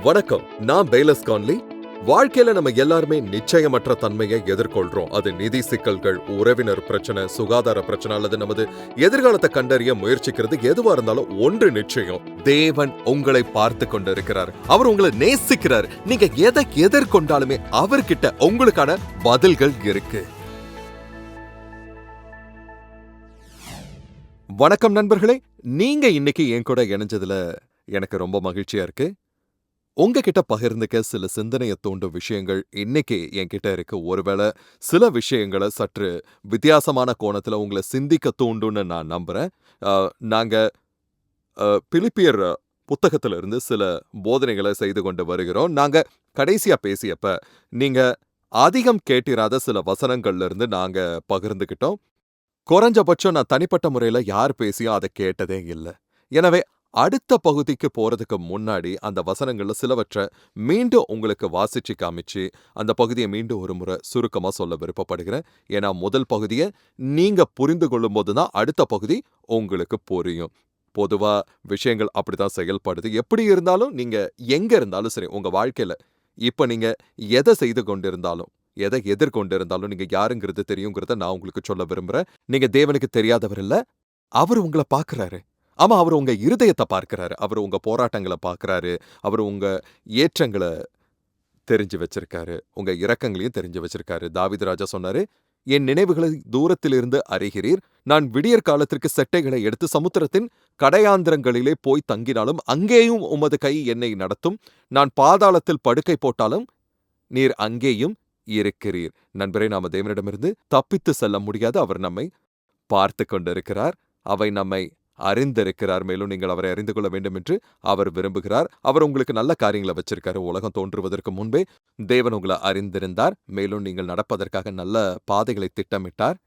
வணக்கம். நான் பெய்லஸ் கான்லி. வாழ்க்கையில நம்ம எல்லாருமே நிச்சயமற்ற தன்மையை எதிர்கொள்றோம். அது நிதி சிக்கல்கள், உறவினர் பிரச்சனை, சுகாதார பிரச்சனை அல்லது நமது எதிர்காலத்தை கண்டறிய முயற்சிக்கிறது எதுவா இருந்தாலும் ஒன்று நிச்சயம். தேவன் உங்களை பார்த்து கொண்டிருக்கிறார். அவர் உங்களை நேசிக்கிறார். நீங்க எதை எதிர்கொண்டாலுமே அவர்கிட்ட உங்களுக்கான பதில்கள் இருக்கு. வணக்கம் நண்பர்களே. நீங்க இன்னைக்கு என் கூட இணைஞ்சதுல எனக்கு ரொம்ப மகிழ்ச்சியா இருக்கு. உங்ககிட்ட பகிர்ந்துக்க சில சிந்தனையை தூண்டும் விஷயங்கள் இன்னைக்கு என்கிட்ட இருக்கு. ஒருவேளை சில விஷயங்களை சற்று வித்தியாசமான கோணத்துல உங்களை சிந்திக்க தூண்டும்னு நான் நம்புறேன். நாங்க பிலிப்பியர் புத்தகத்துல இருந்து சில போதனைகளை செய்து கொண்டு வருகிறோம். நாங்க கடைசியா பேசியப்ப நீங்க அதிகம் கேட்டிராத சில வசனங்கள்ல இருந்து நாங்க பகிர்ந்துகிட்டோம். குறைஞ்சபட்சம் நான் தனிப்பட்ட முறையில யார் பேசியும் அதை கேட்டதே இல்லை. எனவே அடுத்த பகுதிக்கு போறதுக்கு முன்னாடி அந்த வசனங்கள்ல சிலவற்றை மீண்டும் உங்களுக்கு வாசிச்சு காமிச்சு அந்த பகுதியை மீண்டும் ஒரு முறை சுருக்கமா சொல்ல விருப்பப்படுகிறேன். ஏன்னா முதல் பகுதியை நீங்க புரிந்து கொள்ளும் போதுதான் அடுத்த பகுதி உங்களுக்கு புரியும். பொதுவா விஷயங்கள் அப்படிதான் செயல்படுது. எப்படி இருந்தாலும் நீங்க எங்க இருந்தாலும் சரி, உங்க வாழ்க்கையில இப்ப நீங்க எதை செய்து கொண்டிருந்தாலும், எதை எதிர்கொண்டிருந்தாலும், நீங்க யாருங்கிறது தெரியுங்கிறத நான் உங்களுக்கு சொல்ல விரும்புறேன். நீங்க தேவனுக்கு தெரியாதவர் இல்ல. அவர் உங்களை பார்க்கிறாரு. ஆமா, அவர் உங்க இருதயத்தை பார்க்கிறாரு. அவர் உங்க போராட்டங்களை பார்க்கிறாரு. அவர் உங்க ஏற்றங்களை தெரிஞ்சு வச்சிருக்காரு. உங்க இரக்கங்களையும் தெரிஞ்சு வச்சிருக்காரு. தாவீது ராஜா சொன்னாரு, என் நினைவுகளை தூரத்திலிருந்து அறிகிறீர். நான் விடியற் காலத்திற்கு செட்டைகளை எடுத்து சமுத்திரத்தின் கடையாந்திரங்களிலே போய் தங்கினாலும் அங்கேயும் உமது கை என்னை நடத்தும். நான் பாதாளத்தில் படுக்கை போட்டாலும் நீர் அங்கேயும் இருக்கிறீர். நண்பரே, நாம தேவனிடமிருந்து தப்பித்து செல்ல முடியாது. அவர் நம்மை பார்த்து கொண்டிருக்கிறார். அவை நம்மை அறிந்திருக்கிறார். மேலும் நீங்கள் அவரை அறிந்து கொள்ள வேண்டும் என்று அவர் விரும்புகிறார். அவர் உங்களுக்கு நல்ல காரியங்களை வச்சிருக்காரு. உலகம் தோன்றுவதற்கு முன்பே தேவன் உங்களை அறிந்திருந்தார். மேலும் நீங்கள் நடப்பதற்காக நல்ல பாதைகளை திட்டமிட்டார்.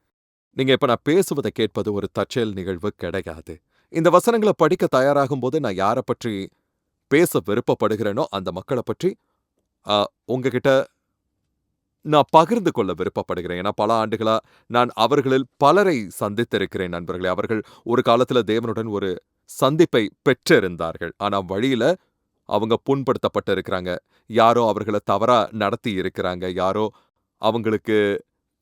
நீங்க இப்ப நான் பேசுவதை கேட்பது ஒரு தற்செயல் நிகழ்வு கிடையாது. இந்த வசனங்களை படிக்க தயாராகும் போது நான் யாரை பற்றி பேச விருப்பப்படுகிறேனோ அந்த மக்களை பற்றி உங்ககிட்ட நான் பகிர்ந்து கொள்ள விருப்பப்படுகிறேன். ஏன்னா பல ஆண்டுகளா நான் அவர்களில் பலரை சந்தித்திருக்கிறேன் நண்பர்களே. அவர்கள் ஒரு காலத்துல தேவனுடன் ஒரு சந்திப்பை பெற்றிருந்தார்கள். ஆனா வழியில அவங்க புண்படுத்தப்பட்டு இருக்கிறாங்க. யாரோ அவர்களை தவறா நடத்தி இருக்கிறாங்க. யாரோ அவங்களுக்கு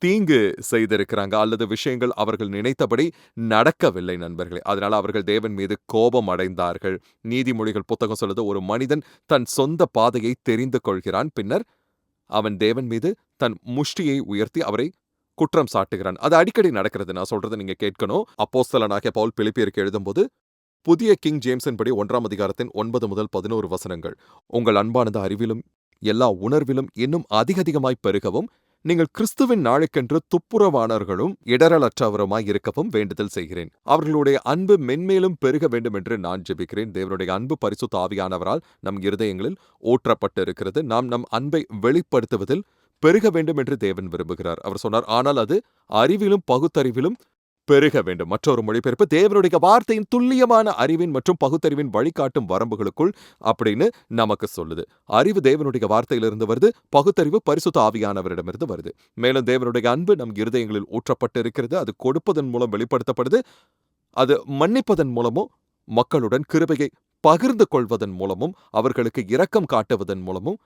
தீங்கு செய்திருக்கிறாங்க. அல்லது விஷயங்கள் அவர்கள் நினைத்தபடி நடக்கவில்லை நண்பர்களே. அதனால அவர்கள் தேவன் மீது கோபம் அடைந்தார்கள். நீதிமொழிகள் புத்தகம் சொல்லுது, ஒரு மனிதன் தன் சொந்த பாதையை தெரிந்து கொள்கிறான், பின்னர் அவன் தேவன் மீது தன் முஷ்டியை உயர்த்தி அவரை குற்றம் சாட்டுகிறான். அது அடிக்கடி நடக்கிறது. நான் சொல்றதை நீங்க கேட்கணும். அப்போஸ்தலனாகிய பவுல் பிலிப்பியருக்கு எழுதும்போது புதிய கிங் ஜேம்ஸின் படி 1 அதிகாரத்தின் 9 முதல் 11 வசனங்கள், உங்கள் அன்பானது அறிவிலும் எல்லா உணர்விலும் இன்னும் அதிகமாய் பெருகவும் நீங்கள் கிறிஸ்துவின் நாளுக்கென்று துப்புரவானவர்களும் இடரலற்றவருமாய் இருக்கவும் வேண்டுதல் செய்கிறேன். அவர்களுடைய அன்பு மென்மேலும் பெருக வேண்டும் என்று நான் ஜெபிக்கிறேன். தேவனுடைய அன்பு பரிசுத்த ஆவியானவரால் நம் இருதயங்களில் ஊற்றப்பட்டு இருக்கிறது. நாம் நம் அன்பை வெளிப்படுத்துவதில் பெருக வேண்டும் என்று தேவன் விரும்புகிறார். அவர் சொன்னார், ஆனால் அது அறிவிலும் பகுத்தறிவிலும் பெருக வேண்டும். மற்றொரு மொழிபெயர்ப்பு, தேவனுடைய வார்த்தையின் துல்லியமான அறிவின் மற்றும் பகுத்தறிவின் வழிகாட்டும் வரம்புகளுக்குள் அப்படின்னு நமக்கு சொல்லுது. அறிவு தேவனுடைய வார்த்தையிலிருந்து வருது, பகுத்தறிவு பரிசுத்த ஆவியானவரிடமிருந்து வருது. மேலும் தேவனுடைய அன்பு நம் இருதயங்களில் ஊற்றப்பட்டு இருக்கிறது. அது கொடுப்பதன் மூலம் வெளிப்படுத்தப்படுது. அது மன்னிப்பதன் மூலமும், மக்களுடன் கிருபையை பகிர்ந்து கொள்வதன் மூலமும், அவர்களுக்கு இரக்கம் காட்டுவதன் மூலமும்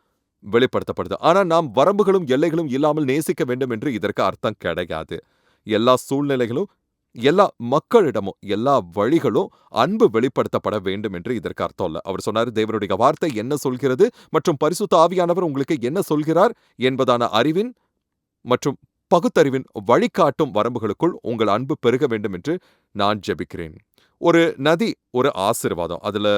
வெளிப்படுத்தப்படுது. ஆனால் நாம் வரம்புகளும் எல்லைகளும் இல்லாமல் நேசிக்க வேண்டும் என்று இதற்கு அர்த்தம் கிடையாது. எல்லா சூழ்நிலைகளும், எல்லா மக்களிடமும், எல்லா வழிகளும் அன்பு வெளிப்படுத்தப்பட வேண்டும் என்று இதற்கு அர்த்தம் இல்ல. அவர் சொன்னார், தேவனுடைய வார்த்தை என்ன சொல்கிறது மற்றும் பரிசுத்த ஆவியானவர் உங்களுக்கு என்ன சொல்கிறார் என்பதான அறிவின் மற்றும் பகுத்தறிவின் வழிகாட்டும் வரம்புகளுக்குள் உங்கள் அன்பு பெருக வேண்டும் என்று நான் ஜெபிக்கிறேன். ஒரு நதி ஒரு ஆசீர்வாதம். அதுல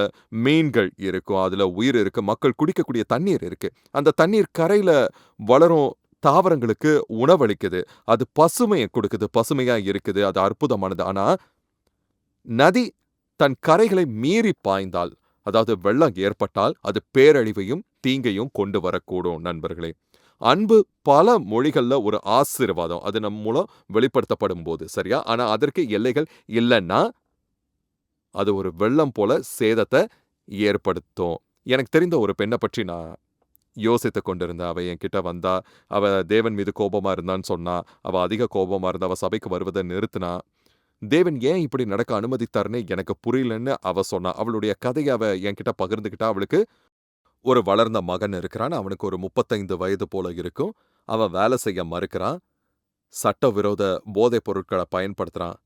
மீன்கள் இருக்கும், அதுல உயிர் இருக்கு, மக்கள் குடிக்கக்கூடிய தண்ணீர் இருக்கு. அந்த தண்ணீர் கரையில வளரும் தாவரங்களுக்கு உணவளிக்குது. அது பசுமையை கொடுக்குது, பசுமையா இருக்குது, அது அற்புதமானது. ஆனா நதி தன் கரைகளை மீறி பாய்ந்தால், அதாவது வெள்ளம் ஏற்பட்டால், அது பேரழிவையும் தீங்கையும் கொண்டு வரக்கூடும் நண்பர்களே. அன்பு பல மொழிகள்ல ஒரு ஆசீர்வாதம். அது நம் மூலம் வெளிப்படுத்தப்படும் போது, சரியா? ஆனா அதற்கு எல்லைகள் இல்லைன்னா அது ஒரு வெள்ளம் போல சேதத்தை ஏற்படுத்தும். எனக்கு தெரிந்த ஒரு பெண்ணை பற்றி நான் யோசித்துக் கொண்டிருந்தேன். அவ என்கிட்ட வந்தா, அவ தேவன் மீது கோபமா இருந்தான்னு சொன்னா. அவ அதிக கோபமா இருந்தா, அவ சபைக்கு வருவதை நிறுத்தினா. தேவன் ஏன் இப்படி நடக்க அனுமதித்தாருன்னு எனக்கு புரியலன்னு அவ சொன்னா. அவளுடைய கதையை அவ என்கிட்ட பகிர்ந்துகிட்டா. அவளுக்கு ஒரு வளர்ந்த மகன் இருக்கிறான். அவனுக்கு ஒரு 35 வயது போல இருக்கும். அவன் வேலை செய்ய மறுக்கிறான். சட்டவிரோத போதைப் பொருட்கள பயன்படுத்துறான்.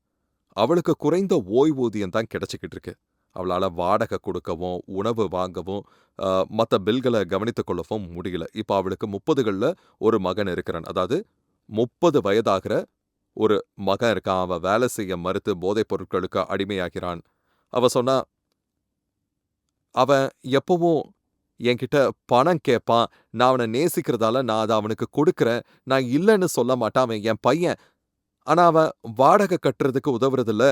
அவளுக்கு குறைந்த ஓய்வூதியம் தான் கிடைச்சுக்கிட்டு இருக்கு. அவளால வாடகை குடுக்கவும், உணவு வாங்கவும், அ மத்த பில்கள கவனித்துக் கொள்ளவும் முடியல. இப்ப அவளுக்கு 30கள்ல ஒரு மகன் இருக்கிறான். அதாவது 30 வயதாகிற ஒரு மகன் இருக்கான். அவன் வேலை செய்ய மறுத்து போதைப் பொருட்களுக்கு அடிமையாகிறான். அவ சொன்னா, அவன் எப்பவும் என்கிட்ட பணம் கேட்பான். நான் அவன நேசிக்கிறதால நான் அத அவனுக்கு குடுக்குறேன். நான் இல்லன்னு சொல்ல மாட்டேன். அவன் என் பையன். ஆனா அவன் வாடகை கட்டுறதுக்கு உதவுறதில்ல.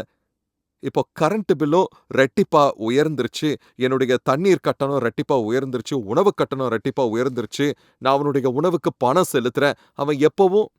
இப்போ கரண்ட் பில்லும் ரெட்டிப்பா உயர்ந்துருச்சு. என்னுடைய தண்ணீர் கட்டணம் ரெட்டிப்பா உயர்ந்துருச்சு. உணவு கட்டணம் ரெட்டிப்பா உயர்ந்துருச்சு. நான் அவனுடைய உணவுக்கு பணம் செலுத்துறேன். அவன் எப்பவும்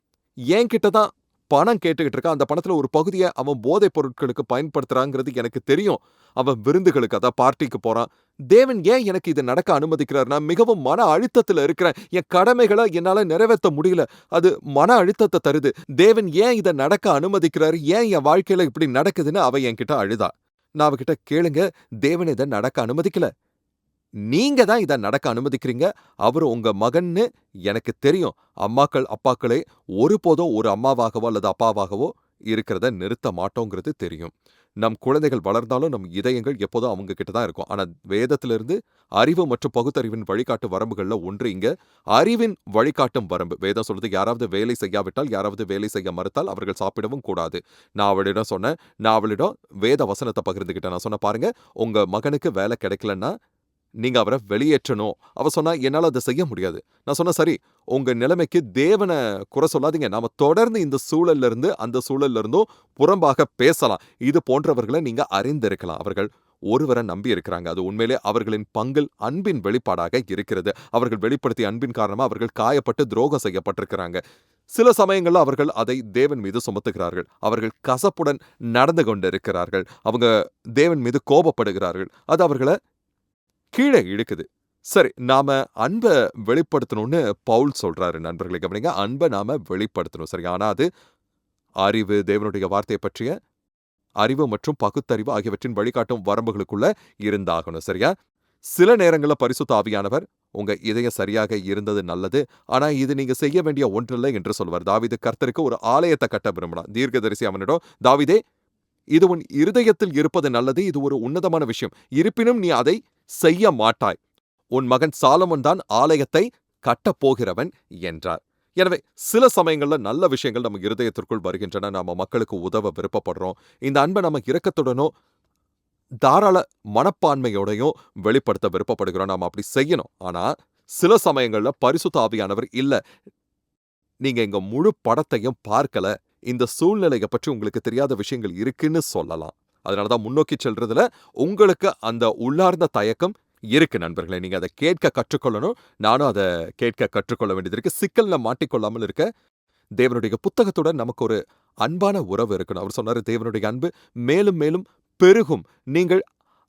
என்கிட்ட தான் பணம் கேட்டுக்கிட்டு இருக்கான். அந்த பணத்துல ஒரு பகுதிய அவன் போதைப் பொருட்களுக்கு பயன்படுத்துறாங்கிறது எனக்கு தெரியும். அவன் விருந்துகளுக்கு பார்ட்டிக்கு போறான். தேவன் ஏன் எனக்கு இது நடக்க அனுமதிக்கிறார்? நான் மிகவும் மன அழுத்தத்துல இருக்கிறேன். என் கடமைகள என்னால நிறைவேத்த முடியல. அது மன அழுத்தத்த தருது. தேவன் ஏன் இத நடக்க அனுமதிக்கிறாரு? ஏன் என் வாழ்க்கையில இப்படி நடக்குதுன்னு அவ என்கிட்ட அழுதா. நான் அவகிட்ட கேளுங்க, தேவன் இத நடக்க அனுமதிக்கல. நீங்க தான் இத நடக்க அனுமதிக்கிறீங்க. அவரு உங்க மகன்னு எனக்கு தெரியும். அம்மாக்கள், அப்பாக்களே ஒருபோதும் ஒரு அம்மாவாகவோ அல்லது அப்பாவாகவோ இருக்கிறத நிறுத்த மாட்டோங்கிறது தெரியும். நம் குழந்தைகள் வளர்ந்தாலும் நம் இதயங்கள் எப்போதும் அவங்க கிட்ட தான் இருக்கும். ஆனா வேதத்திலிருந்து அறிவு மற்றும் பகுத்தறிவின் வழிகாட்டு வரம்புகள்ல ஒன்று இங்க அறிவின் வழிகாட்டும் வரம்பு. வேதம் சொல்லுது யாராவது வேலை செய்யாவிட்டால், யாராவது வேலை செய்ய மறுத்தால் அவர்கள் சாப்பிடவும் கூடாது. நான் அவளிடம் சொன்னேன். நான் அவளிடம் வேத வசனத்த பகிர்ந்துக்கிட்டேன். நான் சொன்னேன் பாருங்க, உங்க மகனுக்கு வேலை கிடைக்கலன்னா நீங்க அவர வெளியேற்றணும். அவ சொன்னா, "என்னால அத செய்ய முடியாது." நான் சொன்னேன், "சரி, உங்க நிலைமைக்கு தேவன குறை சொல்லாதீங்க. நாம தொடர்ந்து இந்த சூழல்ல இருந்து, அந்த சூழல்ல இருந்தும் புறம்பாக பேசலாம். இது போன்றவர்கள நீங்க அறிந்திருக்கலாம். அவர்கள் ஒருவர நம்பி இருக்கிறாங்க. அது உண்மையிலே அவர்களின் பங்கில் அன்பின் வெளிப்பாடாக இருக்கிறது. அவர்கள் வெளிப்படுத்திய அன்பின் காரணமா அவர்கள் காயப்பட்டு துரோகம் செய்யப்பட்டிருக்கிறாங்க. சில சமயங்கள்ல அவர்கள் அதை தேவன் மீது சுமத்துகிறார்கள். அவர்கள் கசப்புடன் நடந்து கொண்டிருக்கிறார்கள். அவங்க தேவன் மீது கோபப்படுகிறார்கள். அது அவர்கள கீழ இழுக்குது. சரி, நாம அன்ப வெளிப்படுத்தணும்னு பவுல் சொல்றாரு நண்பர்களே கவனிங்க. அன்ப நாம வெளிப்படுத்தணும். சரியா? ஆனா அது அறிவு, தேவனுடைய வார்த்தைய பற்றிய அறிவு மற்றும் பகுத்தறிவு ஆகியவற்றின் வழிகாட்டும் வரம்புகளுக்குள்ள இருந்தாகணும். சரியா? சில நேரங்கள்ல பரிசுத்த ஆவியானவர் உங்க இதயம் சரியாக இருந்தது நல்லது. ஆனா இது நீங்க செய்ய வேண்டிய ஒன்றல்ல என்று சொல்வார். தாவீது கர்த்தருக்கு ஒரு ஆலயத்த கட்ட விரும்பினான். தீர்க்கதரிசி அவனிடம், "தாவீதே, இது உன் இருதயத்தில் இருப்பது நல்லது. இது ஒரு உன்னதமான விஷயம். இருப்பினும் நீ அதை செய்ய மாட்டாய். உன் மகன் சாலமோன் தான் ஆலயத்தை கட்டப்போகிறவன்" என்றார். எனவே சில சமயங்கள்ல நல்ல விஷயங்கள் நம்ம இருதயத்திற்குள் வருகின்றன. நாம மக்களுக்கு உதவ விருப்பப்படுறோம். இந்த அன்பை நம்ம இரக்கத்துடனோ தாராள மனப்பான்மையோடையும் வெளிப்படுத்த விருப்பப்படுகிறோம். நாம அப்படி செய்யணும். ஆனா சில சமயங்கள்ல பரிசுத்த ஆவியானவர் இல்ல, நீங்க எங்க முழு படத்தையும் பார்க்கல. இந்த சூழ்நிலைய பற்றி உங்களுக்கு தெரியாத விஷயங்கள் இருக்குன்னு சொல்லலாம். அதனால தான் முன்னோக்கி செல்றதுல உங்களுக்கு அந்த உள்ளார்ந்த தயக்கம் இருக்கு நண்பர்களே. நீங்க அத கேட்க கற்றுக்கொள்ளணும். நானும் அத கேட்க கற்றுக்கொள்ள வேண்டியது இருக்கு. சிக்கல்ல மாட்டிக்கொள்ளாமல் இருக்க தேவனுடைய புத்தகத்துடன் நமக்கு ஒரு அன்பான உறவு இருக்கணும். அவர் சொன்னாரு, தேவனுடைய அன்பு மேலும் மேலும் பெருகும். நீங்கள்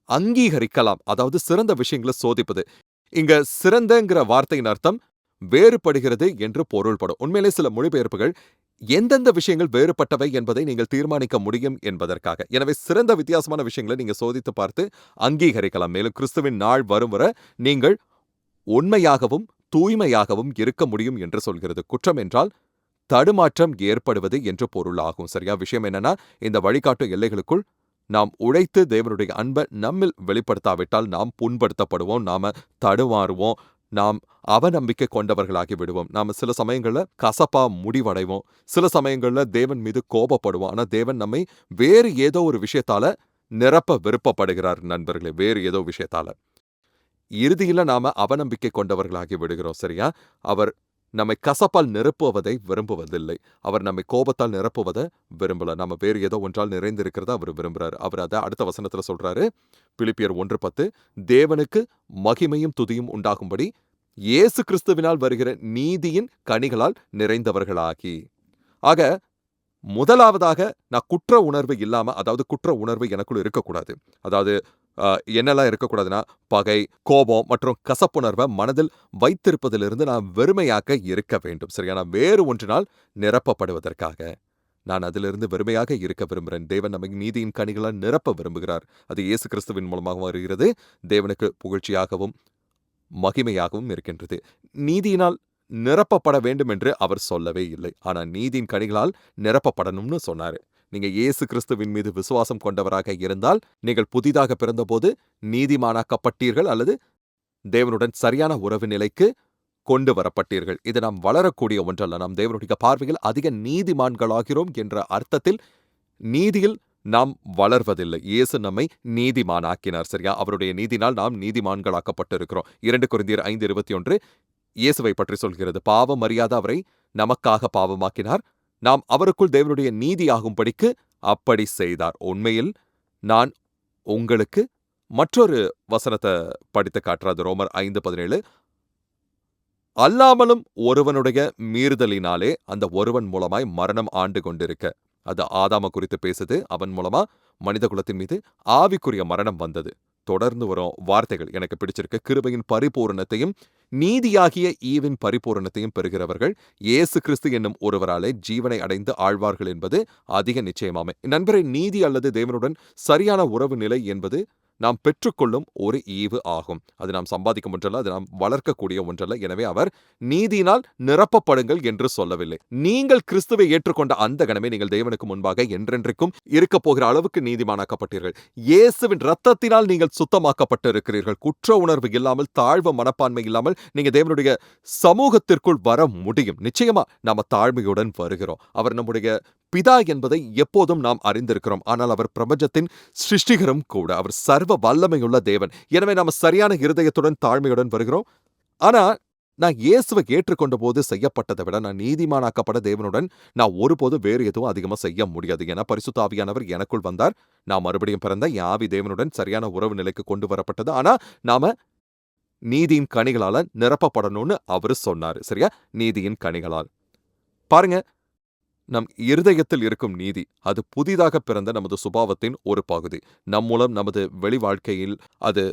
அங்கீகரிக்கலாம். அதாவது சிறந்த விஷயங்கள சோதிப்பது. இங்க சிறந்தங்கிற வார்த்தையின் அர்த்தம் வேறுபடுகிறது என்று பொருள்படும். உண்மையிலே சில மொழிபெயர்ப்புகள் எந்தெந்த விஷயங்கள் வேறுபட்டவை என்பதை நீங்கள் தீர்மானிக்க முடியும் என்பதற்காக. எனவே சிறந்த வித்தியாசமான விஷயங்களை நீங்க சோதித்து பார்த்து அங்கீகரிக்கலாம். மேலும் கிறிஸ்துவின் நாள் வரும் வர நீங்கள் உண்மையாகவும் தூய்மையாகவும் இருக்க முடியும் என்று சொல்கிறது. குற்றம் என்றால் தடுமாற்றம் ஏற்படுவது என்று பொருளாகும். சரியா? விஷயம் என்னன்னா, இந்த வழிகாட்டும் எல்லைகளுக்குள் நாம் உழைத்து தேவனுடைய அன்பை நம்மில் வெளிப்படுத்தாவிட்டால் நாம் புண்படுத்தப்படுவோம். நாம தடுமாறுவோம். நாம் அவநம்பிக்கை கொண்டவர்களாகி விடுவோம். நாம சில சமயங்கள்ல கசப்பா முடிவடைவோம். சில சமயங்கள்ல தேவன் மீது கோபப்படுவோம். ஆனா தேவன் நம்மை வேறு ஏதோ ஒரு விஷயத்தால நிரப்ப விருப்பப்படுகிறார் நண்பர்களே. வேறு ஏதோ விஷயத்தால. இறுதியில நாம அவநம்பிக்கை கொண்டவர்களாகி விடுகிறோம். சரியா? அவர் நம்மை கசப்பால் நிரப்புவதை விரும்புவதில்லை. அவர் நம்மை கோபத்தால் நிரப்புவத விரும்பல. நம்ம வேறு ஏதோ ஒன்றால் நிறைந்திருக்கிறத அவர் விரும்புறாரு. அவர் அத அடுத்த வசனத்துல சொல்றாரு. பிலிப்பியர் 1:10 தேவனுக்கு மகிமையும் துதியும் உண்டாகும்படி இயேசு கிறிஸ்துவினால் வருகிற நீதியின் கனிகளால் நிறைந்தவர்களாகி. ஆக முதலாவதாக நான் குற்ற உணர்வு இல்லாம, அதாவது குற்ற உணர்வு எனக்குள்ள இருக்கக்கூடாது. அதாவது என்னெல்லாம் இருக்கக்கூடாதுன்னா, பகை, கோபம் மற்றும் கசப்புணர்வை மனதில் வைத்திருப்பதிலிருந்து நான் வெறுமையாக இருக்க வேண்டும். சரியா? நான் வேறு ஒன்றினால் நிரப்பப்படுவதற்காக நான் அதிலிருந்து வெறுமையாக இருக்க விரும்புகிறேன். தேவன் நம்மை நீதியின் கனிகளால் நிரப்ப விரும்புகிறார். அது இயேசு கிறிஸ்துவின் மூலமாக வருகிறது. தேவனுக்கு புகழ்ச்சியாகவும் மகிமையாகவும் இருக்கின்றது. நீதியினால் நிரப்பப்பட வேண்டும் என்று அவர் சொல்லவே இல்லை. ஆனா நீதியின் கனிகளால் நிரப்பப்படணும்னு சொன்னாரு. நீங்க இயேசு கிறிஸ்துவின் மீது விசுவாசம் கொண்டவராக இருந்தால், நீங்கள் புதிதாக பிறந்தபோது நீதிமானாக்கப்பட்டீர்கள் அல்லது தேவனுடன் சரியான உறவு நிலைக்கு கொண்டு வரப்பட்டீர்கள். இது நாம் வளரக்கூடிய ஒன்றல்ல. நாம் தேவனுடைய பார்வையில் அதிக நீதிமான்களாகிறோம் என்ற அர்த்தத்தில் நீதியில் நாம் வளர்வதில்லை. இயேசு நம்மை நீதிமானாக்கினார். சரியா? அவருடைய நீதினால் நாம் நீதிமான்களாக்கப்பட்டிருக்கிறோம். 2 கொரிந்தியர் 5:21 இயேசுவை பற்றி சொல்கிறது. பாவம் அறியாத அவரை நமக்காக பாவமாக்கினார். நாம் அவருக்குள் தேவனுடைய நீதியாகும்படிக்கு அப்படி செய்தார். உண்மையில் நான் உங்களுக்கு மற்றொரு வசனத்தை படித்து காட்டுறது. ரோமர் 5:17 அல்லாமலும் ஒருவனுடைய மீறுதலினாலே அந்த ஒருவன் மூலமாய் மரணம் ஆண்டு கொண்டிருக்க. அது ஆதாம குறித்து பேசுது. அவன் மூலமா மனித குலத்தின் மீது ஆவிக்குரிய மரணம் வந்தது. தொடர்ந்து வரும் வார்த்தைகள் எனக்கு பிடிச்சிருக்கு. கிருபையின் பரிபூரணத்தையும் நீதியாகிய ஈவின் பரிபூரணத்தையும் பெறுகிறவர்கள் இயேசு கிறிஸ்து என்னும் ஒருவராலே ஜீவனை அடைந்து ஆழ்வார்கள் என்பது அதிக நிச்சயமாமே. நண்பரை, நீதி அல்லது தேவனுடன் சரியான உறவு நிலை என்பது நாம் பெற்றுக்கொள்ளும் ஒரு ஈவு ஆகும். அது நாம் சம்பாதிக்கும் ஒன்றல்ல, அது நாம் வளர்க்கக்கூடிய ஒன்றல்ல. எனவே அவர் நீதியினால் நிரப்பப்படுங்கள் என்று சொல்லவில்லை. நீங்கள் கிறிஸ்துவை ஏற்றுக்கொண்ட அந்த கணமே நீங்கள் தேவனுக்கு முன்பாக என்றென்றைக்கும் இருக்க போகிற அளவுக்கு நீதிமானாக்கப்பட்டீர்கள். இயேசுவின் இரத்தத்தினால் நீங்கள் சுத்தமாக்கப்பட்டு இருக்கிறீர்கள். குற்ற உணர்வு இல்லாமல், தாழ்வு மனப்பான்மை இல்லாமல் நீங்க தேவனுடைய சமூகத்திற்குள் வர முடியும். நிச்சயமா நாம தாழ்மையுடன் வருகிறோம். அவர் நம்முடைய பிதா என்பதை எப்போதும் நாம் அறிந்திருக்கிறோம். ஆனால் அவர் பிரபஞ்சத்தின் சிருஷ்டிகரும் கூட. அவர் சர்வ வல்லமையுள்ள தேவன். எனவே நாம சரியான இருதயத்துடன் தாழ்மையுடன் வருகிறோம். ஆனா நான் இயேசுவை ஏற்றுக்கொண்ட போது செய்யப்பட்டதை விட நான் நீதிமானாக்கப்பட தேவனுடன் நான் ஒருபோதும் வேறு எதுவும் அதிகமாக செய்ய முடியாது. ஏன்னா பரிசுத்த ஆவியானவர் எனக்குள் வந்தார். நான் மறுபடியும் பிறந்த என் ஆவி தேவனுடன் சரியான உறவு நிலைக்கு கொண்டு வரப்பட்டது. ஆனா நாம நீதியின் கனிகளால நிரப்பப்படணும்னு அவரு சொன்னாரு. சரியா? நீதியின் கனிகளால். பாருங்க, நம் இருதயத்தில் இருக்கும் நீதி அது புதிதாக பிறந்த நமது சுபாவத்தின் ஒரு பகுதி. நம் மூலம் நமது வெளி வாழ்க்கையில் அது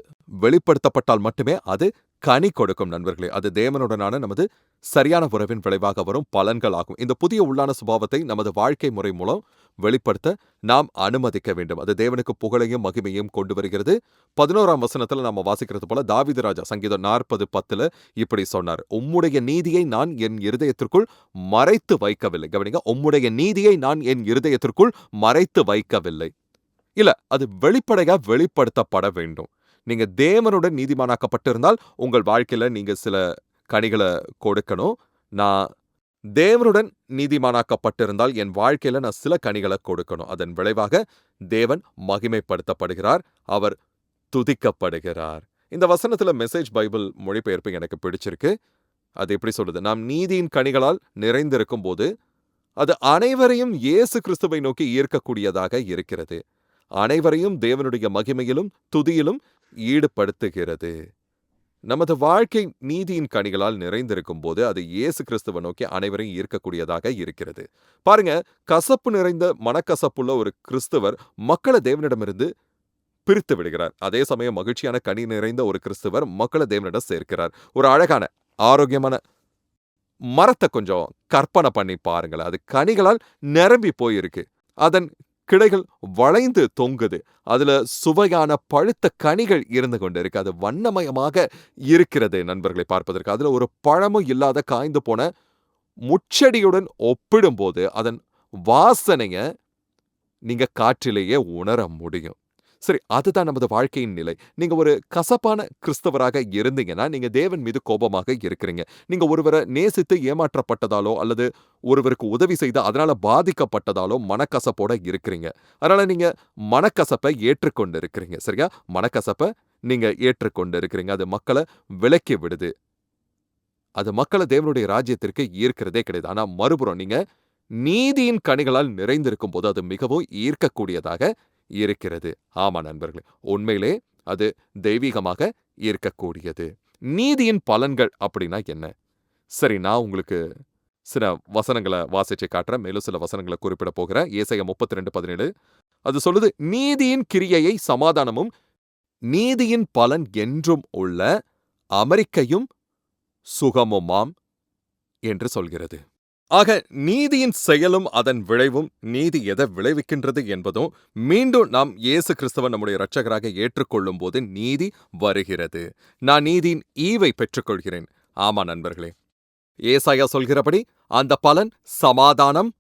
வெளிப்படுத்தப்பட்டால் மட்டுமே அது கனி கொடுக்கும். நண்பர்களே, அது தேவனுடனான நமது சரியான உறவின் விளைவாக வரும் பலன்கள் ஆகும். இந்த புதிய உள்ளான சுபாவத்தை நமது வாழ்க்கை முறை மூலம் வெளிப்படுத்த நாம் அனுமதிக்க வேண்டும். அது தேவனுக்கு புகழையும் மகிமையும் கொண்டு வருகிறது. 11ஆம் வசனத்துல நாம வாசிக்கிறது போல தாவீது ராஜா சங்கீதம் 40:10 இப்படி சொன்னார். உம்முடைய நீதியை நான் என் இருதயத்திற்குள் மறைத்து வைக்கவில்லை. கவனிங்க, உம்முடைய நீதியை நான் என் இருதயத்திற்குள் மறைத்து வைக்கவில்லை. இல்ல, அது வெளிப்படையா வெளிப்படுத்தப்பட வேண்டும். நீங்க தேவனுடன் நீதிமானாக்கப்பட்டிருந்தால் உங்கள் வாழ்க்கையில நீங்க சில கனிகளை கொடுக்கணும். நான் தேவனுடன் நீதிமானாக்கப்பட்டிருந்தால் என் வாழ்க்கையில நான் சில கனிகளை கொடுக்கணும். அதன் விளைவாக தேவன் மகிமைப்படுத்தப்படுகிறார், அவர் துதிக்கப்படுகிறார். இந்த வசனத்துல மெசேஜ் பைபிள் மொழிபெயர்ப்பு எனக்கு பிடிச்சிருக்கு. அது எப்படி சொல்லுது? நாம் நீதியின் கனிகளால் நிறைந்திருக்கும் போது அது அனைவரையும் இயேசு கிறிஸ்துவை நோக்கி ஈர்க்கக்கூடியதாக இருக்கிறது. அனைவரையும் தேவனுடைய மகிமையிலும் துதியிலும் ஈடுபடுத்துகிறது. நமது வாழ்க்கை நீதியின் கனிகளால் நிறைந்திருக்கும் போது அது இயேசு கிறிஸ்துவை நோக்கி அனைவரையும் ஈர்க்கக்கூடியதாக இருக்கிறது. பாருங்க, கசப்பு நிறைந்த மனக்கசப்புள்ள ஒரு கிறிஸ்துவர் மக்களை தேவனிடமிருந்து பிரித்து விடுகிறார். அதே சமயம் மகிழ்ச்சியான கனி நிறைந்த ஒரு கிறிஸ்துவர் மக்களை தேவனிடம் சேர்க்கிறார். ஒரு அழகான ஆரோக்கியமான மரத்தை கொஞ்சம் கற்பனை பண்ணி பாருங்களேன். அது கனிகளால் நிரம்பி போயிருக்கு. அதன் கிளைகள் வளைந்து தொங்குது. அதுல சுவையான பழுத்த கனிகள் இருந்து கொண்டு இருக்கு. அது வண்ணமயமாக இருக்கிறது நண்பர்களை பார்ப்பதற்கு. அதுல ஒரு பழமும் இல்லாத காய்ந்து போன முச்செடியுடன் ஒப்பிடும்போது அதன் வாசனைய நீங்க காற்றிலேயே உணர முடியும். சரி, அதுதான் நமது வாழ்க்கையின் நிலை. நீங்க ஒரு கசப்பான கிறிஸ்தவராக இருந்தீங்கன்னா நீங்க தேவன் மீது கோபமாக இருக்கிறீங்க. நீங்க ஒருவரை நேசித்து ஏமாற்றப்பட்டதாலோ அல்லது ஒருவருக்கு உதவி செய்து அதனால பாதிக்கப்பட்டதாலோ மனக்கசப்போட இருக்கிறீங்க. அதனால நீங்க மனக்கசப்பை ஏற்றுக்கொண்டு இருக்கிறீங்க. சரியா? மனக்கசப்பை நீங்க ஏற்றுக்கொண்டு இருக்கிறீங்க. அது மக்களை விலக்கி விடுது. அது மக்களை தேவனுடைய ராஜ்யத்திற்கு ஈர்க்கிறதே கிடையாது. ஆனா மறுபுறம் நீங்க நீதியின் கனிகளால் நிறைந்திருக்கும் போது அது மிகவும் ஈர்க்கக்கூடியதாக இருக்கிறது. ஆமா நண்பர்களே, உண்மையிலே அது தெய்வீகமாக ஈர்க்கக்கூடியது. நீதியின் பலன்கள் அப்படின்னா என்ன? சரி, நான் உங்களுக்கு சில வசனங்களை வாசிச்சு காட்டுறேன். மேலும் சில வசனங்களை குறிப்பிட போகிறேன். ஏசாயா 32:17 அது சொல்லுது, நீதியின் கிரியையை சமாதானமும் நீதியின் பலன் என்றும் உள்ள அமெரிக்கையும் சுகமுமாம் என்று சொல்கிறது. ஆக நீதியின் செயலும் அதன் விளைவும், நீதி எதை விளைவிக்கின்றது என்பதும் மீண்டும் நாம் இயேசு கிறிஸ்துவ நம்முடைய இரட்சகராக ஏற்றுக்கொள்ளும் போது நீதி வருகிறது. நான் நீதியின் ஈவை பெற்றுக்கொள்கிறேன். ஆமா நண்பர்களே, ஏசாயா சொல்கிறபடி அந்த பலன் சமாதானம்,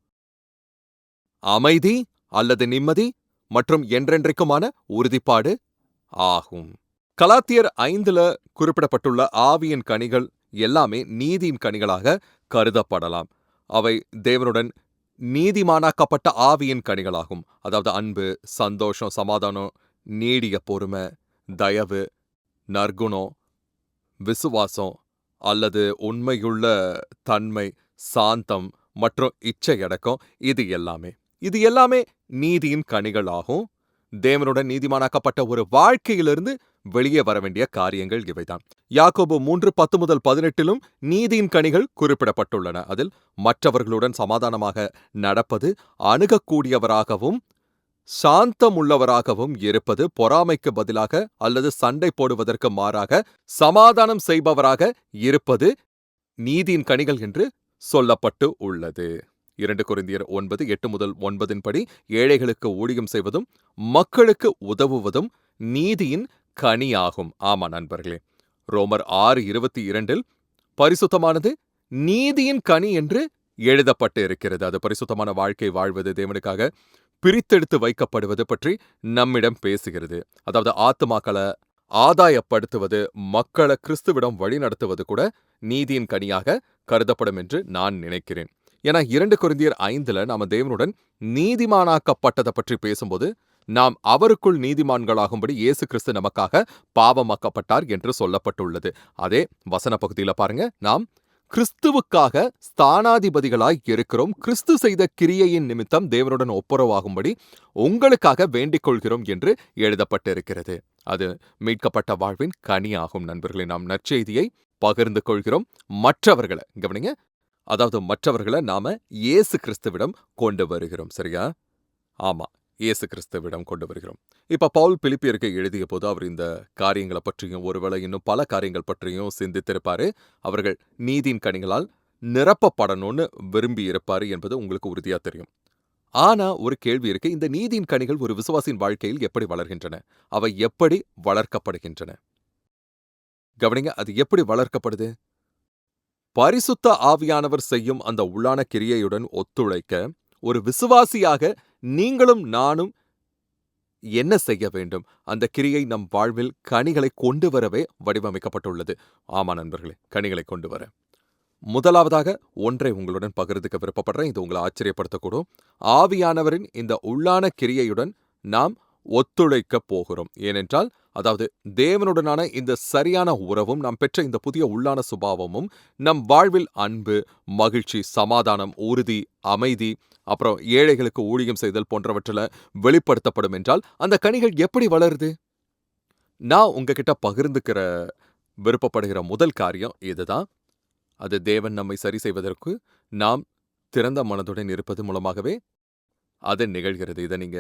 அமைதி அல்லது நிம்மதி மற்றும் என்றென்றைக்குமான உறுதிப்பாடு ஆகும். கலாத்தியர் 5ல குறிப்பிடப்பட்டுள்ள ஆவியின் கனிகள் எல்லாமே நீதியின் கனிகளாக கருதப்படலாம். அவை தேவனுடன் நீதிமானாக்கப்பட்ட ஆவியின் கனிகளாகும். அதாவது அன்பு, சந்தோஷம், சமாதானம், நீடிய பொறுமை, தயவு, நற்குணம், விசுவாசம் அல்லது உண்மையுள்ள தன்மை, சாந்தம் மற்றும் இச்சையடக்கம். இது எல்லாமே நீதியின் கனிகள் ஆகும். தேவனுடன் நீதிமானாக்கப்பட்ட ஒரு வாழ்க்கையிலிருந்து வெளியே வர வேண்டிய காரியங்கள் இவைதான். யாக்கோபு 3:10-18 நீதியின் கனிகள் குறிப்பிடப்பட்டுள்ளன. அதில் மற்றவர்களுடன் சமாதானமாக நடப்பது, அணுகக்கூடியவராகவும் சாந்தமுள்ளவராகவும் இருப்பது, பொறாமைக்கு பதிலாக அல்லது சண்டை போடுவதற்கு மாறாக சமாதானம் செய்பவராக இருப்பது நீதியின் கனிகள் என்று சொல்லப்பட்டு உள்ளது. 2 கொரிந்தியர் 9:8-9 படி ஏழைகளுக்கு ஊழியம் செய்வதும் மக்களுக்கு உதவுவதும் நீதியின் கனியாகும். ஆமா நண்பர்களே, ரோமர் 6:22 பரிசுத்தமானது நீதியின் கனி என்று எழுதப்பட்டு இருக்கிறது. அது பரிசுத்தமான வாழ்க்கை வாழ்வது, தேவனுக்காக பிரித்தெடுத்து வைக்கப்படுவது பற்றி நம்மிடம் பேசுகிறது. அதாவது ஆத்துமாக்களை ஆதாயப்படுத்துவது, மக்களை கிறிஸ்துவிடம் வழி நடத்துவது கூட நீதியின் கனியாக கருதப்படும் என்று நான் நினைக்கிறேன். ஏன்னா 2 கொரிந்தியர் 5ல நாம தேவனுடன் நீதிமானாக்கப்பட்டதை பற்றி பேசும்போது, நாம் அவருக்குள் நீதிமான்களாகும்படி இயேசு கிறிஸ்து நமக்காக பாவமாக்கப்பட்டார் என்று சொல்லப்பட்டுள்ளது. அதே வசன பகுதியில் பாருங்க, நாம் கிறிஸ்துவுக்காக ஸ்தானாதிபதிகளாய் இருக்கிறோம். கிறிஸ்து செய்த கிரியையின் நிமித்தம் தேவனுடன் ஒப்புரவாகும்படி உங்களுக்காக வேண்டிக் கொள்கிறோம் என்று எழுதப்பட்டிருக்கிறது. அது மீட்கப்பட்ட வாழ்வின் கனியாகும். நண்பர்களே, நாம் நற்செய்தியை பகிர்ந்து கொள்கிறோம். மற்றவர்களை கவனிங்க, அதாவது மற்றவர்களை நாம இயேசு கிறிஸ்துவிடம் கொண்டு வருகிறோம். சரியா? ஆமா, இயேசு கிறிஸ்துவிடம் கொண்டு வருகிறோம். இப்ப பவுல் பிலிப்பியருக்கு எழுதிய போது அவர் இந்த காரியங்களை பற்றியும் ஒருவேளை இன்னும் பல காரியங்கள் பற்றியும் சிந்தித்திருப்பாரு. அவர்கள் நீதியின் கனிகளால் நிரப்பப்படணும்னு விரும்பி இருப்பாரு என்பது உங்களுக்கு உறுதியா தெரியும். ஆனா ஒரு கேள்வி இருக்கு, இந்த நீதியின் கனிகள் ஒரு விசுவாசின் வாழ்க்கையில் எப்படி வளர்கின்றன? அவை எப்படி வளர்க்கப்படுகின்றன? கவனிங்க, அது எப்படி வளர்க்கப்படுது? பரிசுத்த ஆவியானவர் செய்யும் அந்த உள்ளான கிரியையுடன் ஒத்துழைக்க ஒரு விசுவாசியாக நீங்களும் நானும் என்ன செய்ய வேண்டும்? அந்த கிரியை நம் வாழ்வில் கனிகளை கொண்டு வரவே வடிவமைக்கப்பட்டுள்ளது. ஆமா நண்பர்களே, கனிகளை கொண்டு வர. முதலாவதாக ஒன்றை உங்களுடன் பகிர்ந்துக்க விருப்பப்படுறேன். இது உங்களை ஆச்சரியப்படுத்தக்கூடும். ஆவியானவரின் இந்த உள்ளான கிரியையுடன் நாம் ஒத்துழைக்க போகிறோம். ஏனென்றால், அதாவது தேவனுடனான இந்த சரியான உறவும், நாம் பெற்ற இந்த புதிய உள்ளான சுபாவமும் நம் வாழ்வில் அன்பு, மகிழ்ச்சி, சமாதானம், உறுதி, அமைதி, அப்புறம் ஏழைகளுக்கு ஊழியம் செய்தல் போன்றவற்றில் வெளிப்படுத்தப்படும் என்றால் அந்த கனிகள் எப்படி வளருது? நான் உங்ககிட்ட பகிர்ந்துக்கிற விருப்பப்படுகிற முதல் காரியம் இதுதான். அது தேவன் நம்மை சரி செய்வதற்கு நாம் திறந்த மனதுடன் இருப்பது மூலமாகவே அது நிகழ்கிறது. இதை நீங்க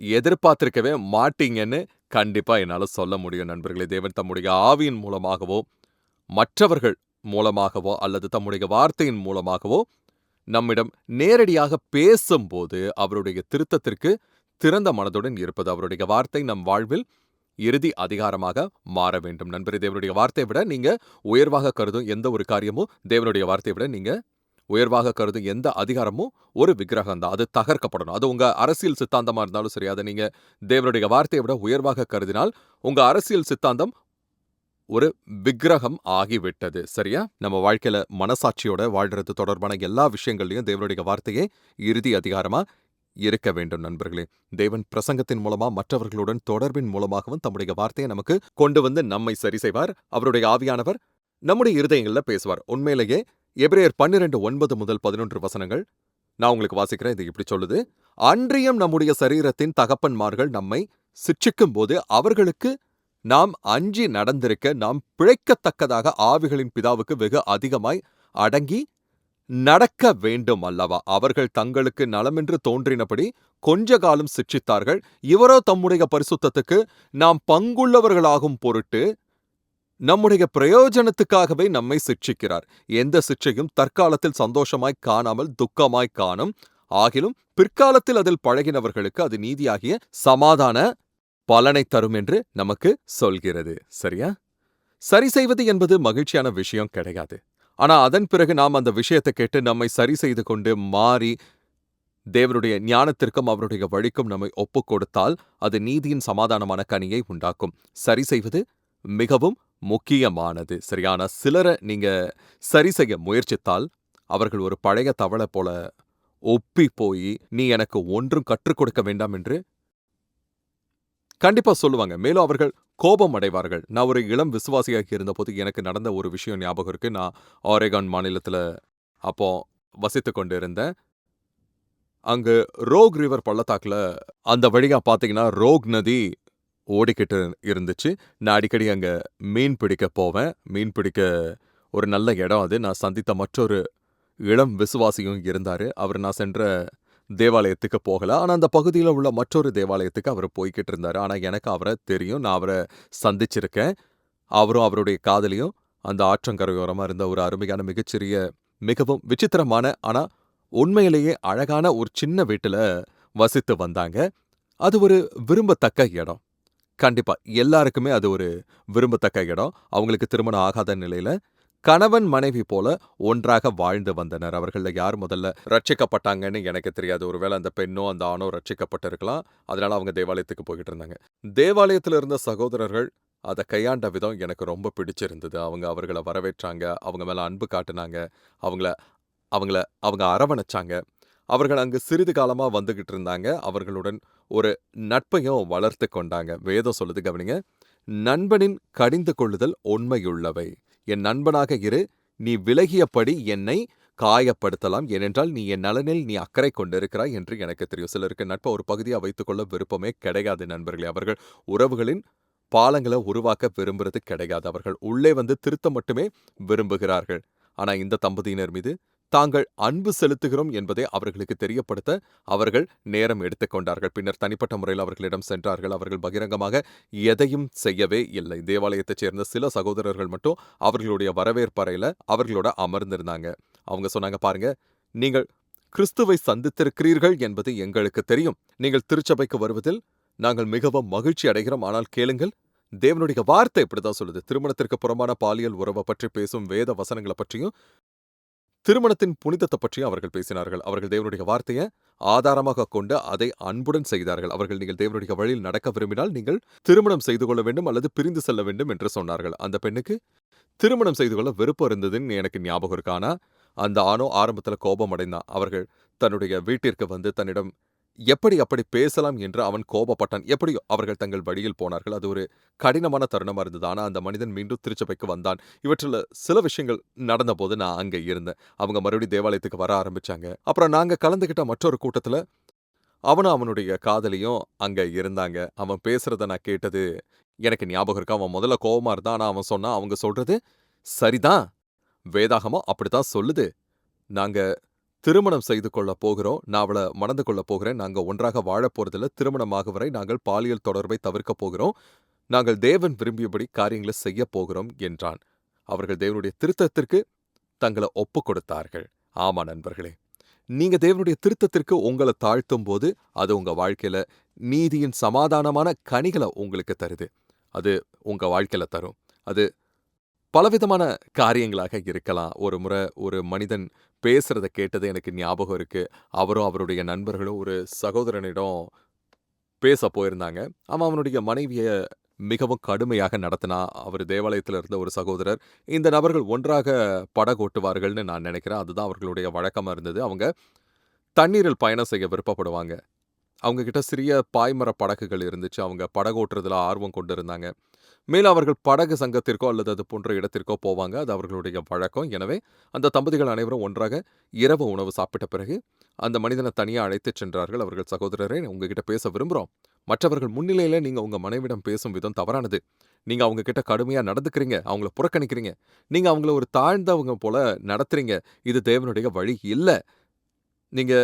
எதிர்பார்த்திருக்கவே மாட்டீங்கன்னு கண்டிப்பா என்னால சொல்ல முடியும் நண்பர்களே. தேவன் தம்முடைய ஆவியின் மூலமாகவோ, மற்றவர்கள் மூலமாகவோ அல்லது தம்முடைய வார்த்தையின் மூலமாகவோ நம்மிடம் நேரடியாக பேசும்போது அவருடைய திருத்தத்திற்கு திறந்த மனதுடன் இருப்பது, அவருடைய வார்த்தை நம் வாழ்வில் இறுதி அதிகாரமாக மாற வேண்டும். நண்பரே, தேவனுடைய வார்த்தையை விட நீங்க உயர்வாக கருதும் எந்த ஒரு காரியமும், தேவனுடைய வார்த்தையை விட நீங்க உயர்வாக கருதும் எந்த அதிகாரமும் ஒரு விக்கிரகம் தான். அது தகர்க்கப்படணும். அது உங்க அரசியல் சித்தாந்தமா இருந்தாலும் சரி, அதை நீங்க தேவனுடைய வார்த்தையை விட உயர்வாக கருதினால் உங்க அரசியல் சித்தாந்தம் ஒரு விக்கிரகம் ஆகிவிட்டது. சரியா? நம்ம வாழ்க்கையில மனசாட்சியோட வாழ்றது தொடர்பான எல்லா விஷயங்கள்லயும் தேவனுடைய வார்த்தையே இறுதி அதிகாரமா இருக்க வேண்டும். நண்பர்களே, தேவன் பிரசங்கத்தின் மூலமா, மற்றவர்களுடன் தொடர்பின் மூலமாகவும் தம்முடைய வார்த்தையை நமக்கு கொண்டு வந்து நம்மை சரி செய்வார். அவருடைய ஆவியானவர் நம்முடைய இருதயங்கள்ல பேசுவார். உண்மையிலேயே எபிரேயர் 12:9-11 நான் உங்களுக்கு வாசிக்கிறேன். இது இப்படி சொல்லுது: அன்றியும் நம்முடைய சரீரத்தின் தகப்பன்மார்கள் நம்மை சிட்சிக்கும் போது அவர்களுக்கு நாம் அஞ்சி நடந்திருக்க நாம் பிழைக்கத்தக்கதாக ஆவிகளின் பிதாவுக்கு வெகு அதிகமாய் அடங்கி நடக்க வேண்டும் அல்லவா? அவர்கள் தங்களுக்கு நலமென்று தோன்றினபடி கொஞ்ச காலம் சிட்சித்தார்கள். இவரோ தம்முடைய பரிசுத்தத்துக்கு நாம் பங்குள்ளவர்களாகும் பொருட்டு நம்முடைய பிரயோஜனத்துக்காகவே நம்மை சிட்சிக்கிறார். எந்த சிட்சையும் தற்காலத்தில் சந்தோஷமாய் காணாமல் துக்கமாய் காணும். ஆகிலும் பிற்காலத்தில் அதில் பழகினவர்களுக்கு அது நீதியாகிய சமாதான பலனைத் தரும் என்று நமக்கு சொல்கிறது. சரியா? சரி செய்வது என்பது மகிழ்ச்சியான விஷயம் கிடையாது. ஆனா அதன் பிறகு நாம் அந்த விஷயத்தை கேட்டு நம்மை சரி செய்து கொண்டு மாறி தேவனுடைய ஞானத்திற்கும் அவருடைய வழிக்கும் நம்மை ஒப்புக் கொடுத்தால் அது நீதியின் சமாதானமான கனியை உண்டாக்கும். சரி செய்வது மிகவும் முக்கியமானது. சரியான சிலர நீங்க சரி செய்ய முயற்சித்தால் அவர்கள் ஒரு பழைய தவளை போல ஒப்பி போய் நீ எனக்கு ஒன்றும் கற்றுக் கொடுக்க வேண்டாம் என்று கண்டிப்பா சொல்லுவாங்க. மேலும் அவர்கள் கோபம் அடைவார்கள். நான் ஒரு இளம் விசுவாசியாக இருந்தபோது எனக்கு நடந்த ஒரு விஷயம் ஞாபகம் இருக்கு. நான் ஆரெகான் மாநிலத்துல அப்போ வசித்துக் கொண்டு இருந்தேன். அங்கு ரோக் ரிவர் பள்ளத்தாக்குல அந்த வழியா பார்த்தீங்கன்னா, ரோக் நதி ஓடிக்கிட்டு இருந்துச்சு. நான் அடிக்கடி அங்க மீன் பிடிக்க போவேன். மீன் பிடிக்க ஒரு நல்ல இடம் அது. நான் சந்தித்த மற்றொரு இளம் விசுவாசியும் இருந்தாரு. அவர் நான் சென்ற தேவாலயத்துக்கு போகல. ஆனா அந்த பகுதியில உள்ள மற்றொரு தேவாலயத்துக்கு அவரு போய்க்கிட்டு இருந்தாரு. ஆனா எனக்கு அவர தெரியும். நான் அவர சந்திச்சிருக்கேன். அவரும் அவருடைய காதலியும் அந்த ஆற்றங்கரையோரமா இருந்த ஒரு அருமையான மிகச்சிறிய மிகவும் விசித்திரமான ஆனா உண்மையிலேயே அழகான ஒரு சின்ன வீட்டுல வசித்து வந்தாங்க. அது ஒரு விரும்பத்தக்க இடம். கண்டிப்பா. எல்லாருக்குமே அது ஒரு விரும்பத்தக்க இடம். அவங்களுக்கு திருமணம் ஆகாத நிலையில கணவன் மனைவி போல ஒன்றாக வாழ்ந்து வந்தனர். அவர்கள்ல யார் முதல்ல ரட்சிக்கப்பட்டாங்கன்னு எனக்கு தெரியாது. ஒருவேளை அந்த பெண்ணோ, அந்த ஆணோ ரட்சிக்கப்பட்டிருக்கலாம். அதனால அவங்க தேவாலயத்துக்கு போய்க்கிட்டு இருந்தாங்க. தேவாலயத்துல இருந்த சகோதரர்கள் அத கையாண்ட விதம் எனக்கு ரொம்ப பிடிச்சிருந்தது. அவங்க அவர்கள வரவேற்றாங்க. அவங்க மேல அன்பு காட்டுனாங்க. அவங்கள அவங்கள அவங்க அரவணைச்சாங்க. அவர்கள் அங்கு சிறிது காலமா வந்துகிட்டு இருந்தாங்க. அவர்களுடன் ஒரு நட்பையும் வளர்த்துக் கொண்டாங்க. வேதம் சொல்லுது கவனிங்க. நண்பனின் கடிந்து கொள்ளுதல் உண்மையுள்ளவை. என் நண்பனாக இரு. நீ விலகியபடி என்னை காயப்படுத்தலாம். ஏனென்றால் நீ என் நலனில் நீ அக்கறை கொண்டிருக்கிறாய் என்று எனக்கு தெரியும். சிலருக்கு நட்பை ஒரு பகுதியா வைத்துக்கொள்ள விருப்பமே கிடையாது நண்பர்களே. அவர்கள் உறவுகளின் பாலங்களை உருவாக்க விரும்புறது கிடையாது. அவர்கள் உள்ளே வந்து திருத்த மட்டுமே விரும்புகிறார்கள். ஆனா இந்த தம்பதியினர் மீது தாங்கள் அன்பு செலுத்துகிறோம் என்பதை அவர்களுக்கு தெரியப்படுத்த அவர்கள் நேரம் எடுத்துக்கொண்டார்கள். பின்னர் தனிப்பட்ட முறையில் அவர்களிடம் சென்றார்கள். அவர்கள் பகிரங்கமாக எதையும் செய்யவே இல்லை. தேவாலயத்தைச் சேர்ந்த சில சகோதரர்கள் மட்டும் அவர்களுடைய வரவேற்பறையில அவர்களோட அமர்ந்திருந்தாங்க. அவங்க சொன்னாங்க, பாருங்க, நீங்கள் கிறிஸ்துவை சந்தித்திருக்கிறீர்கள் என்பது எங்களுக்கு தெரியும். நீங்கள் திருச்சபைக்கு வருவதில் நாங்கள் மிகவும் மகிழ்ச்சி அடைகிறோம். ஆனால் கேளுங்கள், தேவனுடைய வார்த்தை இப்படிதான் சொல்லுது. திருமணத்திற்கு புறம்பான பாலியல் உறவை பற்றி பேசும் வேத வசனங்களை பற்றியும் திருமணத்தின் புனிதத்தை பற்றியும் அவர்கள் பேசினார்கள். அவர்கள் தேவனுடைய வார்த்தையை ஆதாரமாக கொண்டு அதை அன்புடன் செய்தார்கள். அவர்கள் நீங்கள் தேவனுடைய வழியில் நடக்க விரும்பினால் நீங்கள் திருமணம் செய்து கொள்ள வேண்டும் அல்லது பிரிந்து செல்ல வேண்டும் என்று சொன்னார்கள். அந்த பெண்ணுக்கு திருமணம் செய்து கொள்ள விருப்பம் இருந்ததுன்னு எனக்கு ஞாபகம் இருக்கு. ஆனா அந்த ஆணோ ஆரம்பத்துல கோபம் அடைந்தான். அவர்கள் தன்னுடைய வீட்டிற்கு வந்து தன்னிடம் எப்படி அப்படி பேசலாம் என்று அவன் கோபப்பட்டான். எப்படியோ அவர்கள் தங்கள் வழியில் போனார்கள். அது ஒரு கடினமான தருணமா இருந்தது. ஆனா அந்த மனிதன் மீண்டும் திருச்சபைக்கு வந்தான். இவற்றில சில விஷயங்கள் நடந்தபோது நான் அங்க இருந்தேன். அவங்க மறுபடியும் தேவாலயத்துக்கு வர ஆரம்பிச்சாங்க. அப்புறம் நாங்க கலந்துகிட்ட மற்றொரு கூட்டத்துல அவனும் அவனுடைய காதலியும் அங்க இருந்தாங்க. அவன் பேசுறத நான் கேட்டது எனக்கு ஞாபகம் இருக்கு. அவன் முதல்ல கோவமா இருந்தான். ஆனா அவன் சொன்னான், அவங்க சொல்றது சரிதான். வேதாகமம் அப்படித்தான் சொல்லுது. நாங்க திருமணம் செய்து கொள்ள போகிறோம். நான் அவள மணந்து கொள்ள போகிறேன். நாங்க ஒன்றாக வாழப் போறதில்ல. திருமணமாகும் வரை நாங்கள் பாலியல் தொடர்பை தவிர்க்கப் போகிறோம். நாங்கள் தேவன் விரும்பியபடி காரியங்களை செய்யப் போகிறோம் என்றான். அவர்கள் தேவனுடைய திருத்தத்திற்கு தங்கள ஒப்புக் கொடுத்தார்கள். ஆமா நண்பர்களே. நீங்க தேவனுடைய திருத்தத்திற்கு உங்கள தாழ்த்தும்போது, அது உங்க வாழ்க்கையில நீதியின் சமாதானமான கனிகள உங்களுக்கு தருது. அது உங்க வாழ்க்கையில தரும். அது பலவிதமான காரியங்களாக இருக்கலாம். ஒரு முறை ஒரு மனிதன் பேசுறத கேட்டது எனக்கு ஞாபகம் இருக்கு. அவரும் அவருடைய நண்பர்களும் ஒரு சகோதரனிடம் பேச போயிருந்தாங்க. அவன் அவனுடைய மனைவிய மிகவும் கடுமையாக நடத்தினான். அவர் தேவாலயத்தில இருந்த ஒரு சகோதரர். இந்த நபர்கள் ஒன்றாக படகோட்டுவார்கள்னு நான் நினைக்கிறேன். அதுதான் அவர்களுடைய வழக்கமா இருந்தது. அவங்க தண்ணீரில் பயணம் செய்ய விருப்பப்படுவாங்க. அவங்க கிட்ட சிறிய பாய்மர படகுகள் இருந்துச்சு. அவங்க படகோட்டுறதுல ஆர்வம் கொண்டிருந்தாங்க. மேலும் அவர்கள் படகு சங்கத்திற்கோ அல்லது அது போன்ற இடத்திற்கோ போவாங்க. அது அவர்களுடைய வழக்கம். எனவே அந்த தம்பதிகள் அனைவரும் ஒன்றாக இரவு உணவு சாப்பிட்ட பிறகு அந்த மனிதனை தனியா அழைத்துச் சென்றார்கள். அவர்கள், சகோதரரே, உங்ககிட்ட பேச விரும்புறோம். மற்றவர்கள் முன்னிலையில நீங்க உங்க மனைவியிடம் பேசும் விதம் தவறானது. நீங்க அவங்க கிட்ட கடுமையா நடந்துக்கிறீங்க. அவங்கள புறக்கணிக்கிறீங்க. நீங்க அவங்கள ஒரு தாழ்ந்தவங்க போல நடத்துறீங்க. இது தேவனுடைய வழி இல்ல. நீங்க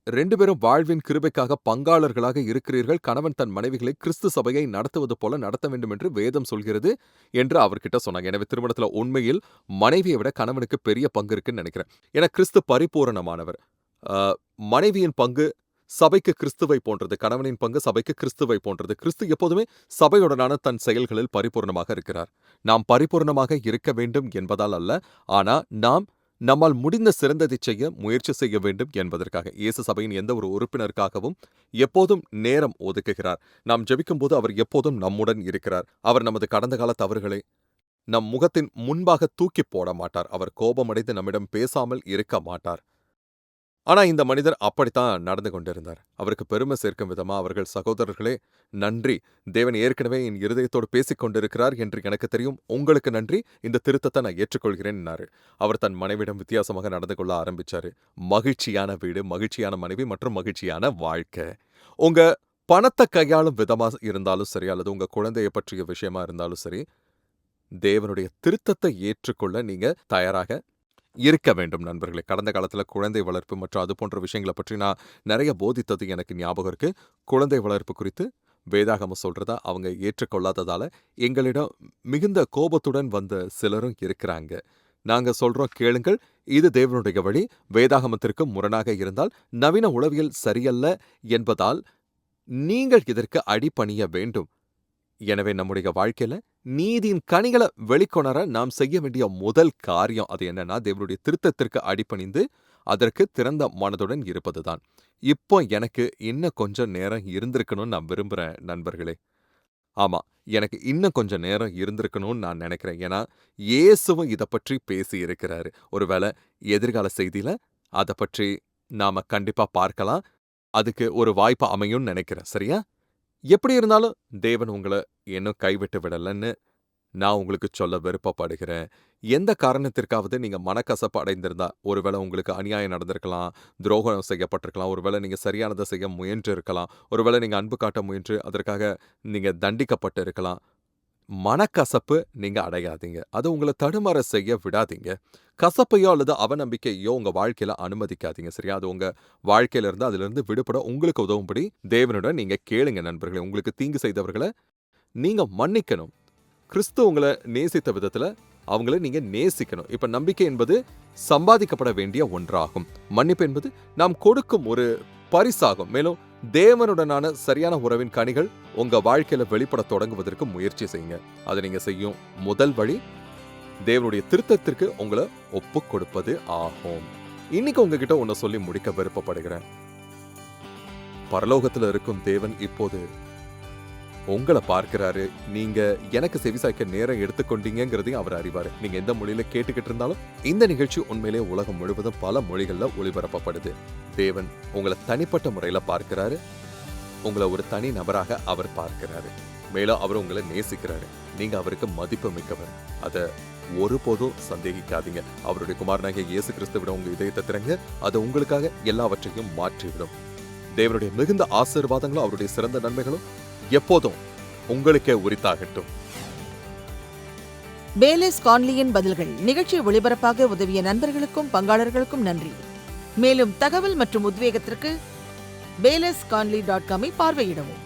2 பேரும் வாழ்வின் கிருபைக்காக பங்காளர்களாக இருக்கிறீர்கள். கணவன் தன் மனைவிகளை கிறிஸ்து சபையை நடத்துவது போல நடத்த வேண்டும் என்று வேதம் சொல்கிறது என்று அவர்கிட்ட சொன்னாங்க. எனவே திருமணத்துல உண்மையில் மனைவியை விட கணவனுக்கு பெரிய பங்கு இருக்குன்னு நினைக்கிறேன். ஏன்னா கிறிஸ்து பரிபூரணமானவர். அ மனைவியின் பங்கு சபைக்கு கிறிஸ்துவை போன்றது. கணவனின் பங்கு சபைக்கு கிறிஸ்துவை போன்றது. கிறிஸ்து எப்போதுமே சபையுடனான தன் செயல்களில் பரிபூரணமாக இருக்கிறார். நாம் பரிபூரணமாக இருக்க வேண்டும் என்பதால் அல்ல, ஆனா நாம் நம்மால் முடிந்த சிறந்ததைச் செய்ய முயற்சி செய்ய வேண்டும் என்பதற்காக. இயேசு சபையின் எந்த ஒரு உறுப்பினருக்காகவும் எப்போதும் நேரம் ஒதுக்குகிறார். நாம் ஜெபிக்கும்போது அவர் எப்போதும் நம்முடன் இருக்கிறார். அவர் நமது கடந்த கால தவறுகளை நம் முகத்தின் முன்பாக தூக்கி போட மாட்டார். அவர் கோபமடைந்து நம்மிடம் பேசாமல் இருக்க மாட்டார். ஆனா இந்த மனிதர் அப்படித்தான் நடந்து கொண்டிருந்தார். அவருக்கு பெருமை சேர்க்கும் விதமா அவர்கள் சகோதரர்களே நன்றி, தேவன் ஏற்கனவே என் இருதயத்தோடு பேசிக் கொண்டிருக்கிறார் என்று எனக்கு தெரியும். உங்களுக்கு நன்றி, இந்த திருத்தத்தை நான் ஏற்றுக்கொள்கிறேன்னாரு. அவர் தன் மனைவியிடம் வித்தியாசமாக நடந்து கொள்ள ஆரம்பிச்சாரு. மகிழ்ச்சியான வீடு, மகிழ்ச்சியான மனைவி மற்றும் மகிழ்ச்சியான வாழ்க்கை. உங்க பணத்தை கையாளும் விதமா இருந்தாலும் சரி, அல்லது உங்க குழந்தையை பற்றிய விஷயமா இருந்தாலும் சரி, தேவனுடைய திருத்தத்தை ஏற்றுக்கொள்ள நீங்க தயாராக இருக்க வேண்டும் நண்பர்களே. கடந்த காலத்துல குழந்தை வளர்ப்பு மற்றும் அது போன்ற விஷயங்கள பற்றி நான் நிறைய போதித்தது எனக்கு ஞாபகம் இருக்கு. குழந்தை வளர்ப்பு குறித்து வேதாகமம் சொல்றத அவங்க ஏற்றுக்கொள்ளாததால எங்களிடம் மிகுந்த கோபத்துடன் வந்த சிலரும் இருக்கிறாங்க. நாங்க சொல்றோம் கேளுங்கள், இது தேவனுடைய வழி, வேதாகமத்திற்கு முரணாக இருந்தால் நவீன உளவியல் சரியல்ல என்பதால் நீங்கள் இதற்கு அடிபணிய வேண்டும். எனவே நம்முடைய வாழ்க்கையில நீதியின் கனிகளை வெளிக்கொணர நாம் செய்ய வேண்டிய முதல் காரியம் அது என்னன்னா, தேவனுடைய திருத்தத்திற்கு அடிபணிந்து அதற்கு திறந்த மனதுடன் இருப்பதுதான். இப்போ எனக்கு இன்னும் கொஞ்சம் நேரம் இருந்திருக்கணும்னு நான் விரும்புறேன் நண்பர்களே. ஆமா, எனக்கு இன்னும் கொஞ்சம் நேரம் இருந்திருக்கணும்னு நான் நினைக்கிறேன். ஏன்னா இயேசுவும் இத பற்றி பேசி இருக்கிறாரு. ஒருவேளை எதிர்கால செய்தியில அத பற்றி நாம கண்டிப்பா பார்க்கலாம். அதுக்கு ஒரு வாய்ப்பு அமையும்னு நினைக்கிறேன். சரியா? எப்படி இருந்தாலும் தேவன் உங்கள இன்னும் கைவிட்டு விடலன்னு நான் உங்களுக்கு சொல்ல விருப்பப்படுகிறேன். எந்த காரணத்திற்காவது நீங்க மனக்கசப்பு அடைந்திருந்தா, ஒருவேளை உங்களுக்கு அநியாயம் நடந்திருக்கலாம், துரோகம் செய்யப்பட்டிருக்கலாம், ஒருவேளை நீங்க சரியானதை செய்ய முயன்று இருக்கலாம், ஒருவேளை நீங்க அன்பு காட்ட முயன்று அதற்காக நீங்க தண்டிக்கப்பட்டு இருக்கலாம். மனக்கசப்பு நீங்க அடையாதீங்க. அது உங்கள தடுமாற செய்ய விடாதீங்க. கசப்பையோ அல்லது அவநம்பிக்கையோ உங்க வாழ்க்கையில அனுமதிக்காதீங்க. சரியா? அது உங்க வாழ்க்கையில இருந்து அதிலிருந்து விடுபட உங்களுக்கு உதவும்படி தேவனிடம் நீங்க கேளுங்க நண்பர்களே. உங்களுக்கு தீங்கு செய்தவர்கள நீங்க மன்னிக்கணும். கிறிஸ்து உங்கள நேசித்த விதத்துல அவங்கள நீங்க நேசிக்கணும். இப்ப நம்பிக்கை என்பது சம்பாதிக்கப்பட வேண்டிய ஒன்றாகும். மன்னிப்பு என்பது நாம் கொடுக்கும் ஒரு பரிசாகும். மேலும் தேவனுடனான சரியான உறவின் கனிகள் உங்க வாழ்க்கையில வெளிப்பட தொடங்குவதற்கு முயற்சி செய்யுங்க. அதை நீங்க செய்யும் முதல் வழி தேவனுடைய திருத்தத்திற்கு உங்களை ஒப்பு கொடுப்பது ஆகும். இன்னைக்கு உங்ககிட்ட ஒன்ன சொல்லி முடிக்க விருப்பப்படுகிறேன். பரலோகத்துல இருக்கும் தேவன் இப்போது உங்களை பார்க்கிறாரு. நீங்க எனக்கு செவிசாய்க்க நேரம் எடுத்துக்கொண்டீங்கிறதையும் அவர் அறிவாரு. நீங்க எந்த மொழியில கேட்டுக்கிட்டு இருந்தாலும் இந்த நிகழ்ச்சி உண்மையிலே உலகம் முழுவதும் பல மொழிகள்ல ஒளிபரப்பப்படுது. தேவன் உங்களை தனிப்பட்ட முறையில பார்க்கிறாரு. உங்களை ஒரு தனி நபராக அவர் பார்க்கிறாரு. மேலும் அவர் உங்களை நேசிக்கிறாரு. நீங்க அவருக்கு மதிப்பு மிக்கவர். அதை ஒருபோதும் சந்தேகிக்காதீங்க. அவருடைய குமாரனாகிய இயேசு கிறிஸ்துவிடம் உங்க இதயத்தை திறங்க. அது உங்களுக்காக எல்லாவற்றையும் மாற்றிவிடும். தேவனுடைய மிகுந்த ஆசீர்வாதங்களும் அவருடைய சிறந்த நன்மைகளும் எப்போதும் உங்களுக்கே உரித்தாகட்டும். பேலேஸ் கான்லியின் பதில்கள் நிகழ்ச்சி ஒளிபரப்பாக உதவிய நண்பர்களுக்கும் பங்காளர்களுக்கும் நன்றி. மேலும் தகவல் மற்றும் உத்வேகத்திற்கு belesconley.com பார்வையிடவும்.